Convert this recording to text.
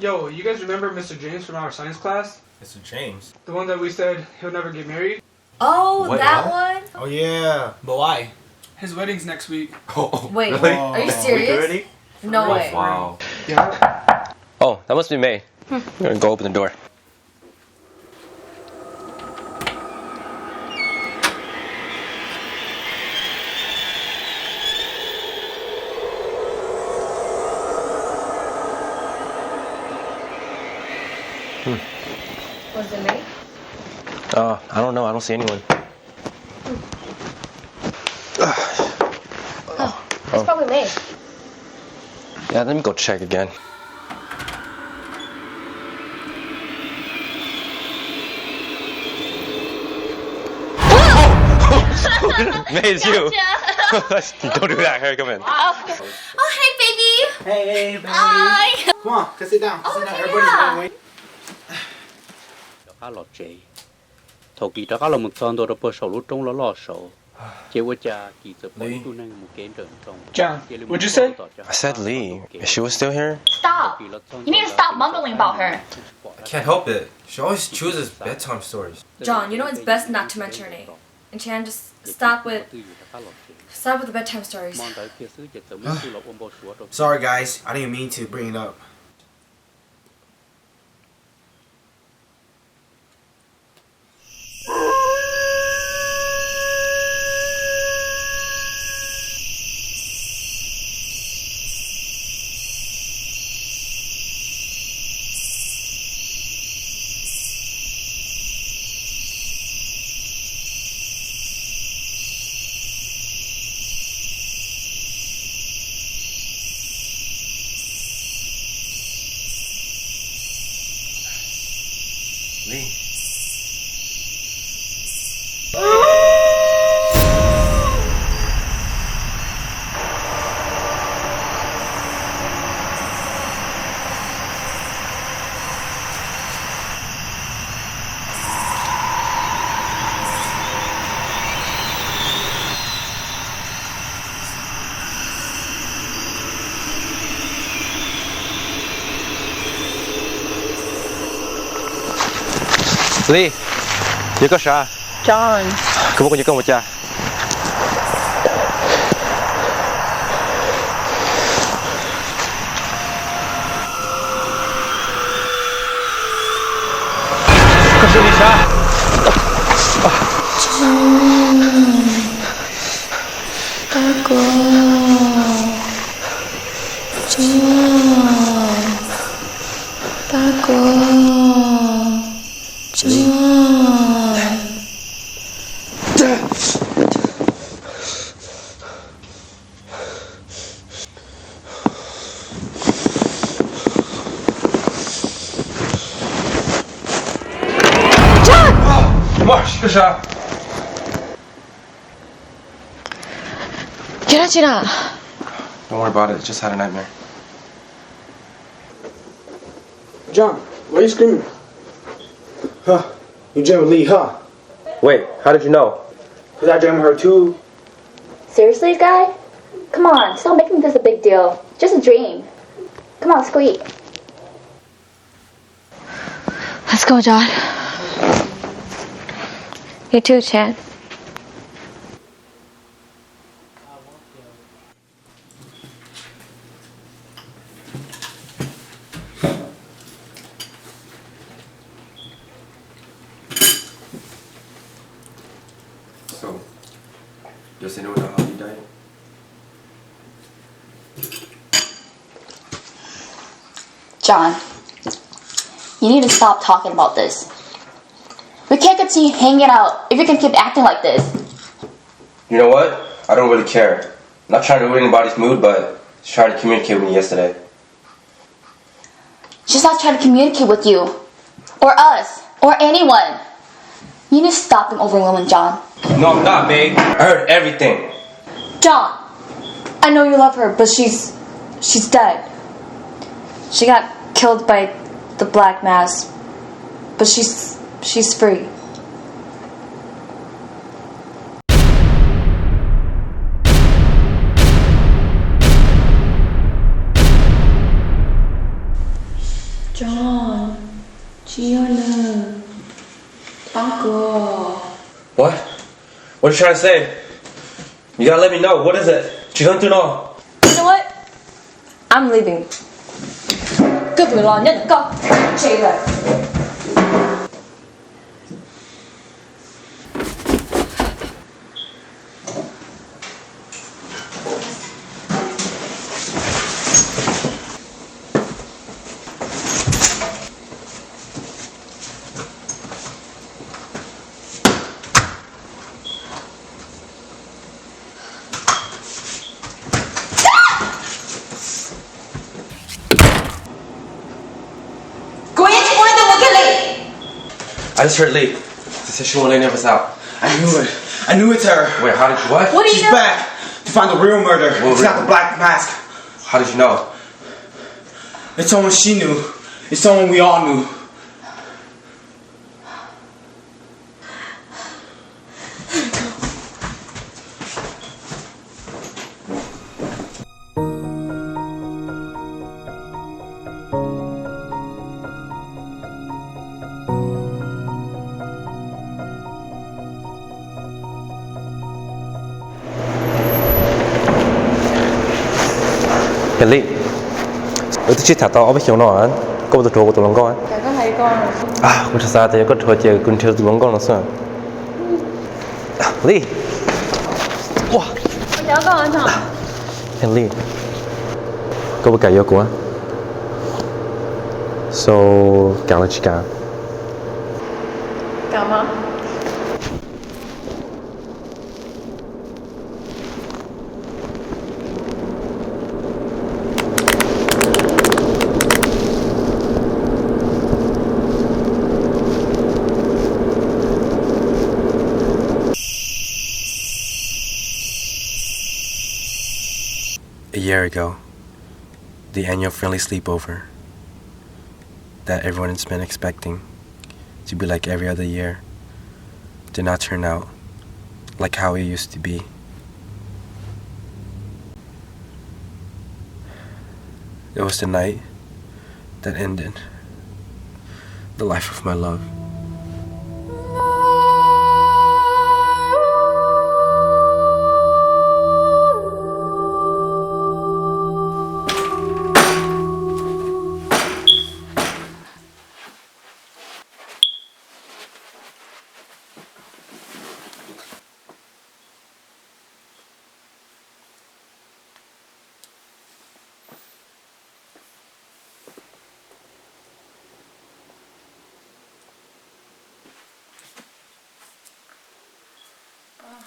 Yo, you guys remember Mr. James from our science class? Mr. James? The one that we said he'll never get married? Oh, Wait, that what? one? Oh yeah, but why? His wedding's next week. Oh, Wait, really? are you serious? Already? No Oh, way. wow. Yeah. Oh, that must be May. I'm gonna go open the door. Was it me? I don't know. I don't see anyone. It's probably me. Yeah, let me go check again. May, it's you. Don't do that. Here, come in. Oh, hey, baby. Hey, baby. Hi. Come on, sit down. Oh, Sit down. yeah. Everybody's gonna wait. Cá lọt chế, thầu kỳ đó cá là một con đồ đó bơ sầu lúc trong lọ sầu, chế với cha kỳ giờ bữa tu năng một cái đường trong. John, what'd you say? I said Lee. If she was still here. Stop! You need to stop mumbling about her. I can't help it. She always chooses bedtime stories. John, you know it's best not to mention her name. And Chan, just stop with the bedtime stories. Sorry, guys. I didn't mean to bring it up. Lee. Lee, 你干啥 John. 可不可以跟我家？可是丽莎。大哥，大哥。Muas,干啥 계란치나. Don't worry about it. Just had a nightmare. John, why are you screaming? Huh? You jammed with Lee, huh? Wait, how did you know? Because I jammed her too. Seriously, guy? Come on, stop making this a big deal. Just a dream. Come on, let's go eat. Let's go, John. You too, Chan. So, does anyone know how he died? John, you need to stop talking about this. We can't continue hanging out if you can keep acting like this. You know what? I don't really care. I'm not trying to ruin anybody's mood, but just trying to communicate with me yesterday. She's not trying to communicate with you, or us, or anyone. You need to stop being overwhelming, John. No, I'm not, babe. I heard everything. John, I know you love her, but she's dead. She got killed by the Black Mass, but she's free. What are you trying to say? You gotta let me know. What is it? Chị Hân Tuno. You know what? I'm leaving. Cứ vừa lo nhất con. Chị rồi. I just heard Lee. She said she won't let any of us out. I knew it. I knew it's her. Wait, how did you what? What do you She's know? back to find the real murder. It's got the black mask. How did you know? It's someone she knew. It's someone we all knew. Lee, tôi chỉ thả tao ở bên chỗ nào anh? Có một chỗ của tụi nó con. Cả có thấy con rồi. À, tôi thật ra thì có thôi chơi cùng chơi tụi nó con là sao? Lee. Wow. Con chào con anh hả? Lee. Có một cái yêu của. So, cảm ơn chị cả. Cảm ơn. A year ago, the annual friendly sleepover that everyone has been expecting to be like every other year did not turn out like how it used to be. It was the night that ended the life of my love.